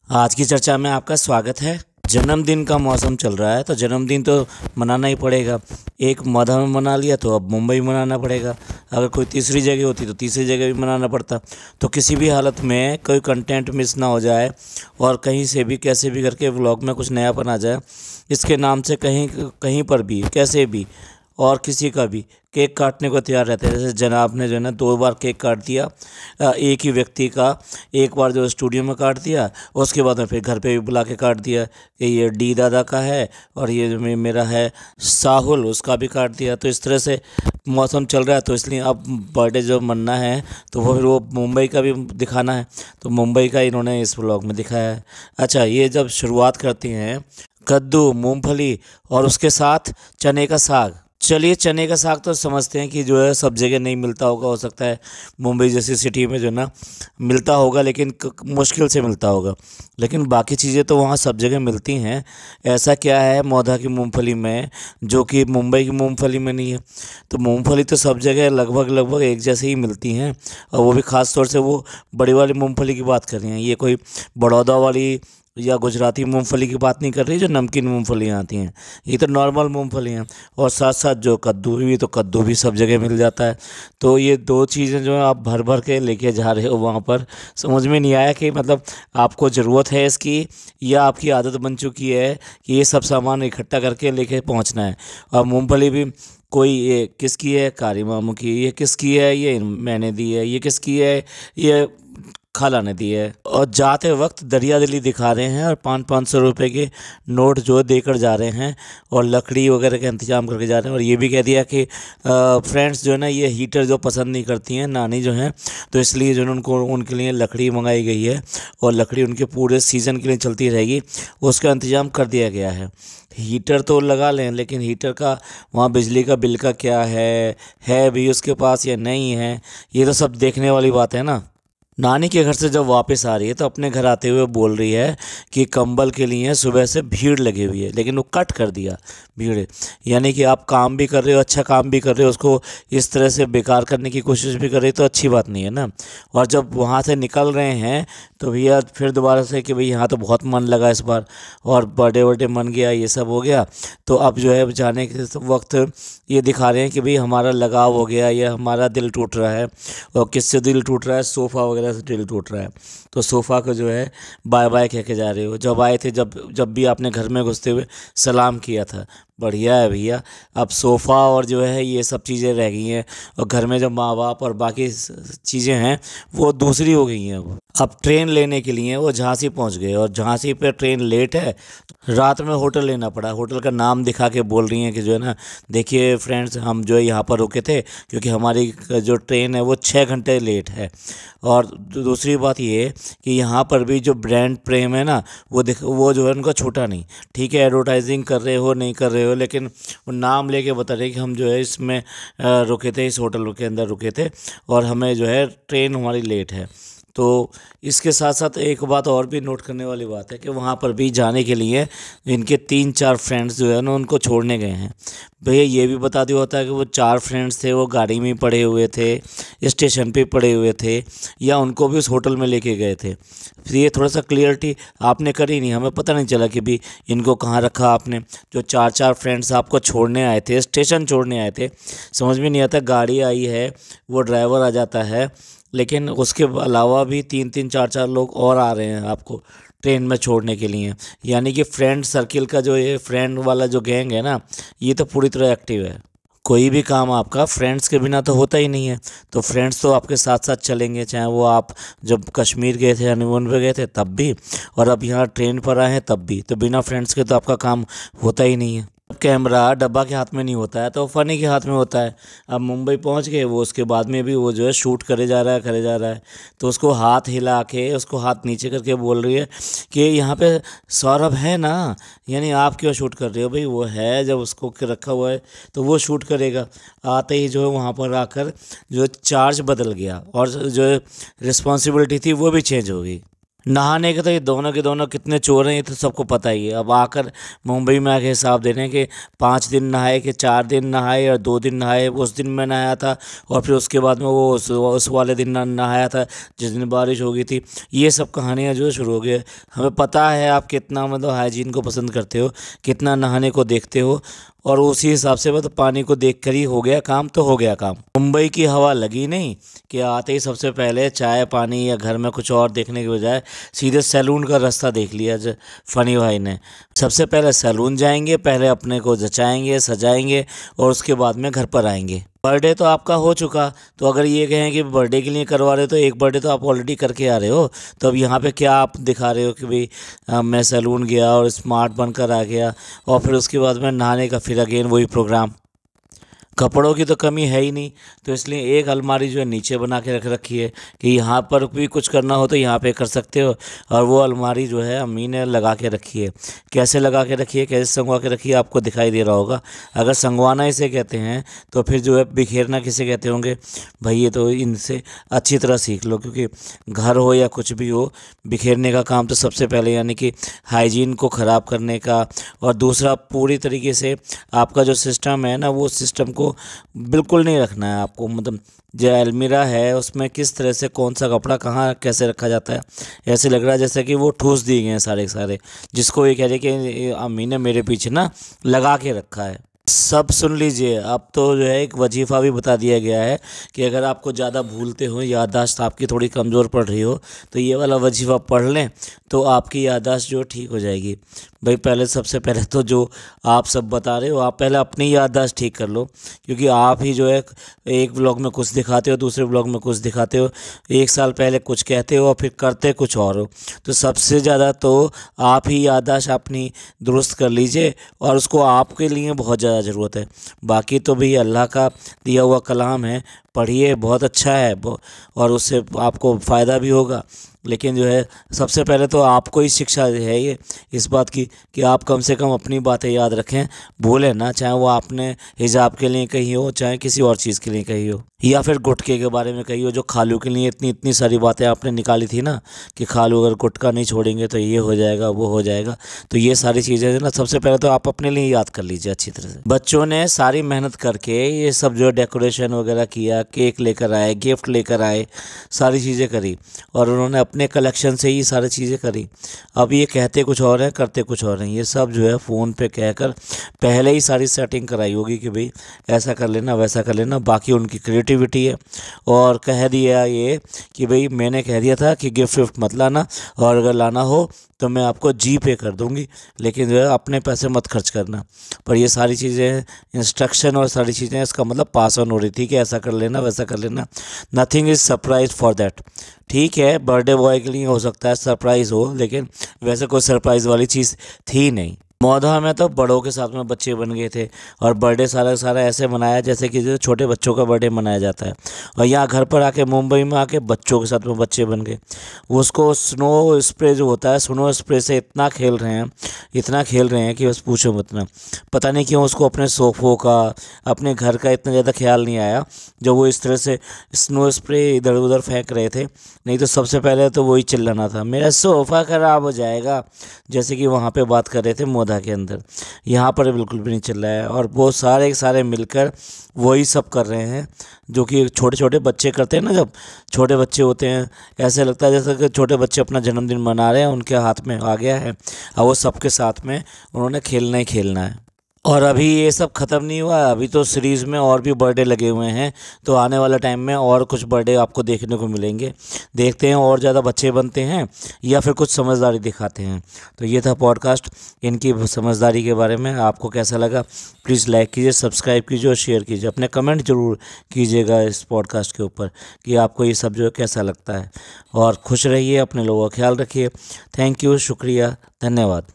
आज की चर्चा में आपका स्वागत है। जन्मदिन का मौसम चल रहा है तो जन्मदिन तो मनाना ही पड़ेगा। एक मधा में मना लिया तो अब मुंबई मनाना पड़ेगा। अगर कोई तीसरी जगह होती तो तीसरी जगह भी मनाना पड़ता। तो किसी भी हालत में कोई कंटेंट मिस ना हो जाए और कहीं से भी कैसे भी करके व्लॉग में कुछ नयापन आ जाए, इसके नाम से कहीं कहीं पर भी कैसे भी और किसी का भी केक काटने को तैयार रहते हैं। जैसे जनाब ने जो है ना 2 बार केक काट दिया, एक ही व्यक्ति का। एक बार जो स्टूडियो में काट दिया, उसके बाद में फिर घर पे भी बुला के काट दिया कि ये डी दादा का है और ये जो मेरा है साहुल, उसका भी काट दिया। तो इस तरह से मौसम चल रहा है, तो इसलिए अब बर्थडे जो मनना है तो वो फिर वो मुंबई का भी दिखाना है, तो मुंबई का इन्होंने इस व्लॉग में दिखाया है। अच्छा, ये जब शुरुआत करती हैं कद्दू, मूंगफली और उसके साथ चने का साग। चलिए, चने का साग तो समझते हैं कि जो है सब जगह नहीं मिलता होगा, हो सकता है मुंबई जैसी सिटी में जो ना मिलता होगा, लेकिन मुश्किल से मिलता होगा। लेकिन बाकी चीज़ें तो वहाँ सब जगह मिलती हैं। ऐसा क्या है मौधा की मूंगफली में जो कि मुंबई की मूंगफली में नहीं है? तो मूंगफली तो सब जगह लगभग लगभग एक जैसे ही मिलती हैं, और वो भी ख़ास तौर से वो बड़ी वाली मूंगफली की बात कर रही हैं। ये कोई बड़ौदा वाली या गुजराती मूंगफली की बात नहीं कर रही जो नमकीन मूंगफलियाँ आती हैं। ये तो नॉर्मल मूंगफली हैं। और साथ साथ जो कद्दू भी, तो कद्दू भी सब जगह मिल जाता है। तो ये 2 चीज़ें जो है आप भर भर के लेके जा रहे हो वहाँ पर, समझ में नहीं आया कि मतलब आपको ज़रूरत है इसकी या आपकी आदत बन चुकी है कि ये सब सामान इकट्ठा करके लेके पहुँचना है। और मूंगफली भी कोई ये किसकी है, कारी मामू की, ये किसकी है, ये मैंने दी है, ये किसकी है, ये खाला ने दी है। और जाते वक्त दरिया दिली दिखा रहे हैं और 500 रुपये के नोट जो देकर जा रहे हैं और लकड़ी वगैरह का इंतजाम करके जा रहे हैं। और ये भी कह दिया कि फ्रेंड्स जो है ना ये हीटर जो पसंद नहीं करती हैं नानी जो हैं, तो इसलिए जो है उनको उनके लिए लकड़ी मंगाई गई है और लकड़ी उनके पूरे सीज़न के लिए चलती रहेगी, उसका इंतज़ाम कर दिया गया है। हीटर तो लगा लें, लेकिन हीटर का वहाँ बिजली का बिल का क्या है भी उसके पास या नहीं है, ये तो सब देखने वाली बात है ना। नानी के घर से जब वापस आ रही है तो अपने घर आते हुए बोल रही है कि कंबल के लिए सुबह से भीड़ लगी हुई है, लेकिन वो कट कर दिया भीड़। यानी कि आप काम भी कर रहे हो, अच्छा काम भी कर रहे हो, उसको इस तरह से बेकार करने की कोशिश भी कर रहे हो तो अच्छी बात नहीं है ना। और जब वहाँ से निकल रहे हैं तो भैया फिर दोबारा से कि भाई यहाँ तो बहुत मन लगा इस बार और बर्थडे वर्डे मन गया, ये सब हो गया। तो अब जो है जाने के वक्त ये दिखा रहे हैं कि भाई हमारा लगाव हो गया या हमारा दिल टूट रहा है। और किससे दिल टूट रहा है? सोफ़ा वगैरह से दिल टूट रहा है। तो सोफ़ा को जो है बाय बाय कह के जा रहे हो। जब आए थे, जब भी आपने घर में घुसते हुए सलाम किया था, बढ़िया है भैया। अब सोफ़ा और जो है ये सब चीज़ें रह गई हैं, और घर में जब माँ बाप और बाकी चीज़ें हैं वो दूसरी हो गई हैं। अब ट्रेन लेने के लिए वो झांसी पहुंच गए और झांसी पे ट्रेन लेट है, रात में होटल लेना पड़ा। होटल का नाम दिखा के बोल रही हैं कि जो है ना देखिए फ्रेंड्स, हम जो है यहाँ पर रुके थे क्योंकि हमारी जो ट्रेन है वो 6 घंटे लेट है। और दूसरी बात ये कि यहाँ पर भी जो ब्रांड प्रेम है ना वो जो है उनका छोटा नहीं। ठीक है, एडवर्टाइजिंग कर रहे हो नहीं कर रहे हो, लेकिन वो नाम लेके बता रहे कि हम जो है इसमें रुके थे, इस होटल के अंदर रुके थे और हमें जो है ट्रेन हमारी लेट है। तो इसके साथ साथ एक बात और भी नोट करने वाली बात है कि वहाँ पर भी जाने के लिए इनके 3-4 फ्रेंड्स जो है ना उनको छोड़ने गए हैं। भैया ये भी बता दिया होता है कि वो 4 फ्रेंड्स थे, वो गाड़ी में पड़े हुए थे, स्टेशन पे पड़े हुए थे, या उनको भी उस होटल में लेके गए थे। फिर ये थोड़ा सा क्लियरिटी आपने करी नहीं, हमें पता नहीं चला कि भी इनको कहाँ रखा आपने। जो 4-4 फ्रेंड्स आपको छोड़ने आए थे, स्टेशन छोड़ने आए थे, समझ में नहीं आता। गाड़ी आई है, वो ड्राइवर आ जाता है, लेकिन उसके अलावा भी 3-3 4-4 लोग और आ रहे हैं आपको ट्रेन में छोड़ने के लिए। यानी कि फ्रेंड सर्किल का जो ये फ्रेंड वाला जो गैंग है ना, ये तो पूरी तरह एक्टिव है। कोई भी काम आपका फ्रेंड्स के बिना तो होता ही नहीं है। तो फ्रेंड्स तो आपके साथ साथ चलेंगे, चाहे वो आप जब कश्मीर गए थे, हनीमून पे गए थे तब भी, और अब यहाँ ट्रेन पर आए हैं तब भी। तो बिना फ्रेंड्स के तो आपका काम होता ही नहीं है। कैमरा डब्बा के हाथ में नहीं होता है तो फ़नी के हाथ में होता है। अब मुंबई पहुंच गए वो, उसके बाद में भी वो जो है शूट करे जा रहा है। तो उसको हाथ हिला के, उसको हाथ नीचे करके बोल रही है कि यहाँ पे सौरभ है ना, यानी आप क्यों शूट कर रहे हो? भाई वो है, जब उसको रखा हुआ है तो वो शूट करेगा। आते ही जो है वहाँ पर आकर जो चार्ज बदल गया और जो रिस्पॉन्सिबिलिटी थी वो भी चेंज हो गई। नहाने के तो ये दोनों के दोनों कितने चोर हैं ये तो सबको पता ही है। अब आकर मुंबई में आके हिसाब दे रहे हैं कि 5 दिन नहाए कि 4 दिन नहाए और 2 दिन नहाए। उस दिन मैं नहाया था और फिर उसके बाद में वो उस वाले दिन नहाया था जिस दिन बारिश हो गई थी। ये सब कहानियाँ जो शुरू हो गई है। हमें पता है आप कितना मतलब हाइजीन को पसंद करते हो, कितना नहाने को देखते हो, और उसी हिसाब से मतलब पानी को देख कर ही हो गया काम तो हो गया काम। मुंबई की हवा लगी नहीं कि आते ही सबसे पहले चाय पानी या घर में कुछ और देखने के बजाय सीधे सैलून का रास्ता देख लिया फनी भाई ने। सबसे पहले सैलून जाएंगे, पहले अपने को जचाएंगे सजाएंगे और उसके बाद में घर पर आएंगे। बर्थडे तो आपका हो चुका, तो अगर ये कहें कि बर्थडे के लिए करवा रहे हो तो एक बर्थडे तो आप ऑलरेडी करके आ रहे हो। तो अब यहाँ पे क्या आप दिखा रहे हो कि भाई मैं सैलून गया और स्मार्ट बनकर आ गया और फिर उसके बाद में नहाने का फिर अगेन वही प्रोग्राम। कपड़ों की तो कमी है ही नहीं, तो इसलिए एक अलमारी जो है नीचे बना के रख रखी है कि यहाँ पर भी कुछ करना हो तो यहाँ पे कर सकते हो। और वो अलमारी जो है अम्मी ने लगा के रखी है। कैसे लगा के रखी है, कैसे संगवा के रखी है, आपको दिखाई दे रहा होगा। अगर संगवाना इसे कहते हैं तो फिर जो है बिखेरना किसे कहते होंगे भाई, ये तो इनसे अच्छी तरह सीख लो। क्योंकि घर हो या कुछ भी हो, बिखेरने का काम तो सबसे पहले यानी कि हाइजीन को ख़राब करने का, और दूसरा पूरी तरीके से आपका जो सिस्टम है ना वो सिस्टम को बिल्कुल नहीं रखना है आपको। मतलब जो अलमीरा है उसमें किस तरह से कौन सा कपड़ा कहाँ कैसे रखा जाता है, ऐसे लग रहा है जैसे कि वो ठूस दिए गए हैं सारे के सारे, जिसको ये कह रहे कि अम्मी ने मेरे पीछे ना लगा के रखा है। सब सुन लीजिए, अब तो जो है एक वजीफ़ा भी बता दिया गया है कि अगर आपको ज़्यादा भूलते हो, याददाश्त आपकी थोड़ी कमज़ोर पड़ रही हो, तो ये वाला वजीफ़ा पढ़ लें तो आपकी याददाश्त जो ठीक हो जाएगी। भाई पहले सबसे पहले तो जो आप सब बता रहे हो, आप पहले अपनी याददाश्त ठीक कर लो। क्योंकि आप ही जो है एक व्लॉग में कुछ दिखाते हो, दूसरे व्लॉग में कुछ दिखाते हो, एक साल पहले कुछ कहते हो और फिर करते कुछ और हो। तो सबसे ज़्यादा तो आप ही याददाश्त अपनी दुरुस्त कर लीजिए, और उसको आपके लिए बहुत ज़्यादा ज़रूरत है। बाकी तो भी अल्लाह का दिया हुआ कलाम है, पढ़िए, बहुत अच्छा है और उससे आपको फ़ायदा भी होगा। लेकिन जो है सबसे पहले तो आपको ही शिक्षा है ये इस बात की कि आप कम से कम अपनी बातें याद रखें, भूलें ना, चाहे वो आपने हिजाब के लिए कही हो, चाहे किसी और चीज़ के लिए कही हो, या फिर गुटखे के बारे में कही हो। जो खालू के लिए इतनी इतनी सारी बातें आपने निकाली थी ना कि खालू अगर गुटखा नहीं छोड़ेंगे तो ये हो जाएगा वो हो जाएगा। तो ये सारी चीज़ें ना सबसे पहले तो आप अपने लिए याद कर लीजिए अच्छी तरह से। बच्चों ने सारी मेहनत करके ये सब जो डेकोरेशन वगैरह किया, केक लेकर आए, गिफ्ट लेकर आए, सारी चीज़ें करी, और उन्होंने अपने कलेक्शन से ही सारी चीज़ें करी। अब ये कहते कुछ और हैं करते कुछ और हैं। ये सब जो है फ़ोन पे कहकर पहले ही सारी सेटिंग कराई होगी कि भाई ऐसा कर लेना वैसा कर लेना। बाकी उनकी क्रिएटिविटी है, और कह दिया ये कि भाई मैंने कह दिया था कि गिफ्ट विफ्ट मत लाना, और अगर लाना हो तो मैं आपको जी पे कर दूंगी, लेकिन जो है अपने पैसे मत खर्च करना। पर ये सारी चीज़ें इंस्ट्रक्शन और सारी चीज़ें इसका मतलब पास ऑन हो रही थी कि ऐसा कर लेना वैसा कर लेना। Nothing is surprise for that. ठीक है, बर्थडे बॉय के लिए हो सकता है सरप्राइज़ हो, लेकिन वैसे कोई सरप्राइज़ वाली चीज़ थी नहीं। मौधा में तो बड़ों के साथ में बच्चे बन गए थे, और बर्थडे सारा सारा ऐसे मनाया जैसे कि जो छोटे बच्चों का बर्थडे मनाया जाता है। और यहाँ घर पर आके मुंबई में आके बच्चों के साथ में बच्चे बन गए। वो उसको स्नो स्प्रे जो होता है, स्नो स्प्रे से इतना खेल रहे हैं, इतना खेल रहे हैं कि बस पूछो मत ना। पता नहीं क्यों उसको अपने सोफ़ों का, अपने घर का इतना ज़्यादा ख्याल नहीं आया जब वो इस तरह से स्नो स्प्रे इधर उधर फेंक रहे थे। नहीं तो सबसे पहले तो वही चिल्लाना था, मेरा सोफ़ा ख़राब हो जाएगा, जैसे कि वहाँ पे बात कर रहे थे मोधा के अंदर। यहाँ पर बिल्कुल भी नहीं चल रहा है, और वो सारे के सारे मिलकर वही सब कर रहे हैं जो कि छोटे छोटे बच्चे करते हैं ना। जब छोटे बच्चे होते हैं ऐसे लगता है जैसे कि छोटे बच्चे अपना जन्मदिन मना रहे हैं, उनके हाथ में आ गया है और वो सबके साथ में उन्होंने खेलना ही खेलना है। और अभी ये सब ख़त्म नहीं हुआ, अभी तो सीरीज़ में और भी बर्थडे लगे हुए हैं। तो आने वाला टाइम में और कुछ बर्थडे आपको देखने को मिलेंगे। देखते हैं और ज़्यादा बच्चे बनते हैं या फिर कुछ समझदारी दिखाते हैं। तो ये था पॉडकास्ट इनकी समझदारी के बारे में। आपको कैसा लगा प्लीज़ लाइक कीजिए, सब्सक्राइब कीजिए और शेयर कीजिए। अपने कमेंट ज़रूर कीजिएगा इस पॉडकास्ट के ऊपर कि आपको ये सब जो है कैसा लगता है। और खुश रहिए, अपने लोगों का ख्याल रखिए। थैंक यू, शुक्रिया, धन्यवाद।